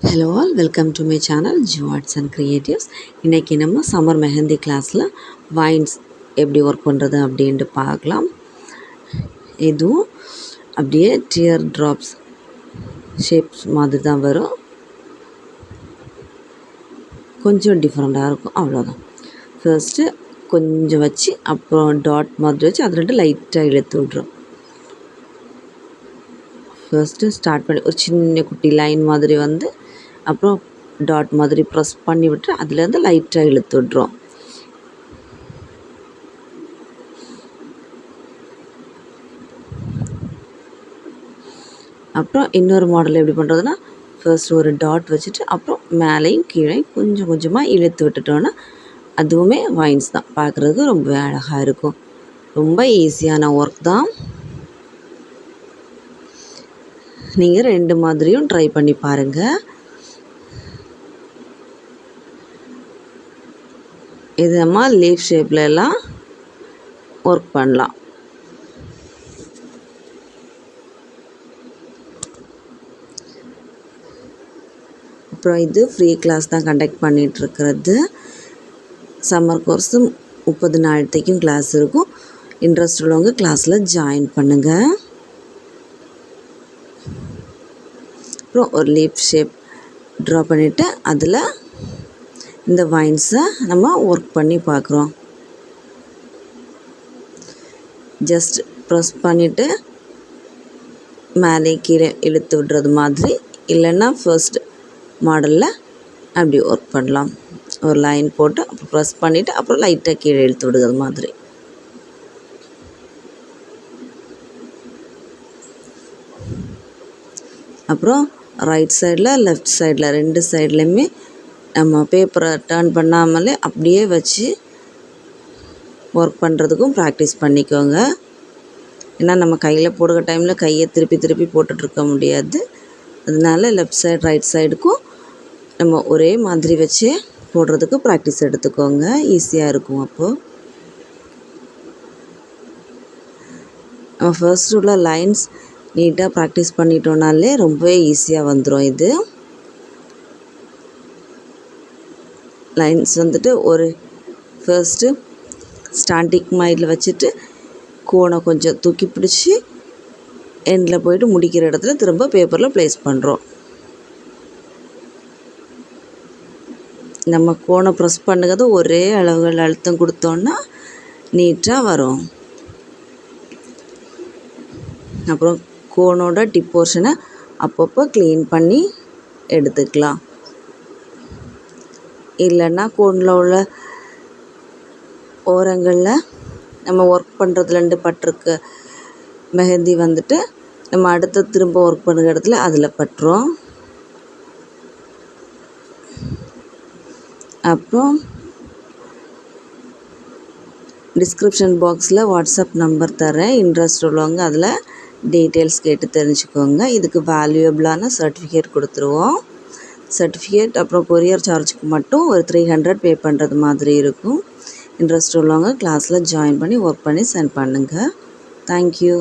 Hello all, welcome to my channel Jio Arts and Creatives. இன்னைக்கு நம்ம summer mehndi கிளாஸில் wines எப்படி ஒர்க் பண்ணுறது அப்படின்ட்டு பார்க்கலாம். இதுவும் அப்படியே டியர் ட்ராப்ஸ் ஷேப்ஸ் மாதிரி தான் வரும், கொஞ்சம் டிஃப்ரெண்ட்டாக இருக்கும், அவ்வளோதான். ஃபர்ஸ்ட்டு கொஞ்சம் வச்சு அப்புறம் டாட் மாதிரி வச்சு அது ரெண்டு லைட்டாக இழுத்து விட்றோம். ஃபர்ஸ்ட்டு ஸ்டார்ட் பண்ணி ஒரு சின்ன குட்டி லைன் மாதிரி வந்து அப்புறம் டாட் மாதிரி ப்ரெஸ் பண்ணி விட்டு அதுலேருந்து லைட்டாக இழுத்து விட்றோம். அப்புறம் இன்னொரு மாடல் எப்படி பண்ணுறதுன்னா, ஃபர்ஸ்ட் ஒரு டாட் வச்சுட்டு அப்புறம் மேலேயும் கீழே கொஞ்சம் கொஞ்சமாக இழுத்து விட்டுட்டோன்னா அதுவுமே வைன்ஸ் தான். பார்க்குறதுக்கு ரொம்ப அழகாக இருக்கும். ரொம்ப ஈஸியான ஒர்க் தான். நீங்கள் ரெண்டு மாதிரியும் ட்ரை பண்ணி பாருங்கள். இது நம்ம லீஃப் ஷேப்பில் எல்லாம் ஒர்க் பண்ணலாம். அப்புறம் இது ஃப்ரீ கிளாஸ் தான் கண்டக்ட் பண்ணிகிட்ருக்கிறது. சம்மர் கோர்ஸு 30 நாளைக்கும் கிளாஸ் இருக்கும். இன்ட்ரெஸ்ட் உள்ளவங்க கிளாஸில் ஜாயின் பண்ணுங்கள். அப்புறம் ஒரு லீஃப் ஷேப் ட்ரா பண்ணிவிட்டு அதில் இந்த வைன்ஸை நம்ம ஒர்க் பண்ணி பார்க்குறோம். ஜஸ்ட் ப்ரெஸ் பண்ணிவிட்டு மேலே கீழே இழுத்து விடுறது மாதிரி, இல்லைன்னா ஃபர்ஸ்ட் மாடலில் அப்படி ஒர்க் பண்ணலாம். ஒரு லைன் போட்டு அப்புறம் ப்ரெஸ் பண்ணிவிட்டு அப்புறம் லைட்டாக கீழே இழுத்து விடுறது மாதிரி. அப்புறம் ரைட் சைடில் லெஃப்ட் சைடில் ரெண்டு சைட்லேயுமே நம்ம பேப்பரை டர்ன் பண்ணாமலே அப்படியே வச்சு ஒர்க் பண்ணுறதுக்கும் ப்ராக்டிஸ் பண்ணிக்கோங்க. ஏன்னா நம்ம கையில் போடுற டைமில் கையை திருப்பி திருப்பி போட்டுட்ருக்க முடியாது. அதனால லெஃப்ட் சைடு ரைட் சைடுக்கும் நம்ம ஒரே மாதிரி வச்சு போடுறதுக்கு ப்ராக்டிஸ் எடுத்துக்கோங்க. ஈஸியாக இருக்கும். அப்போது நம்ம ஃபர்ஸ்ட் உள்ள லைன்ஸ் நீட்டாக ப்ராக்டிஸ் பண்ணிட்டோனாலே ரொம்பவே ஈஸியாக வந்துடும். இது லைன்ஸ் வந்துட்டு ஒரு ஃபர்ஸ்ட்டு ஸ்டாண்டிக் மைண்டில் வச்சுட்டு கோனை கொஞ்சம் தூக்கி பிடிச்சி எண்டில் போயிட்டு முடிக்கிற இடத்துல திரும்ப பேப்பரில் ப்ளேஸ் பண்ணுறோம். நம்ம கோனை ப்ரெஸ் பண்ணுறது ஒரே அளவுகள் அழுத்தம் கொடுத்தோன்னா நீட்டாக வரும். அப்புறம் கோனோட டிப் போர்ஷனை அப்பப்போ க்ளீன் பண்ணி எடுத்துக்கலாம். இல்லைன்னா கோனில் உள்ள ஓரங்களில் நம்ம ஒர்க் பண்ணுறதுலேருந்து பட்டிருக்க மெஹந்தி வந்துட்டு நம்ம அடுத்த திரும்ப ஒர்க் பண்ணுற இடத்துல அதில் பட்டுரும். அப்புறம் டிஸ்கிரிப்ஷன் பாக்ஸில் வாட்ஸ்அப் நம்பர் தரேன். இன்ட்ரெஸ்ட் உள்ளவங்க அதில் டீட்டெயில்ஸ் கேட்டு தெரிஞ்சுக்கோங்க. இதுக்கு வேல்யூபிளான சர்டிஃபிகேட் கொடுத்துருவோம். சர்டிஃபிகேட் அப்புறம் கொரியர் சார்ஜுக்கு மட்டும் ஒரு 300 பே பண்ணுறது மாதிரி இருக்கும். இன்ட்ரெஸ்ட் உள்ளவங்க கிளாஸில் ஜாயின் பண்ணி ஒர்க் பண்ணி சென்ட் பண்ணுங்கள். தேங்க்யூ.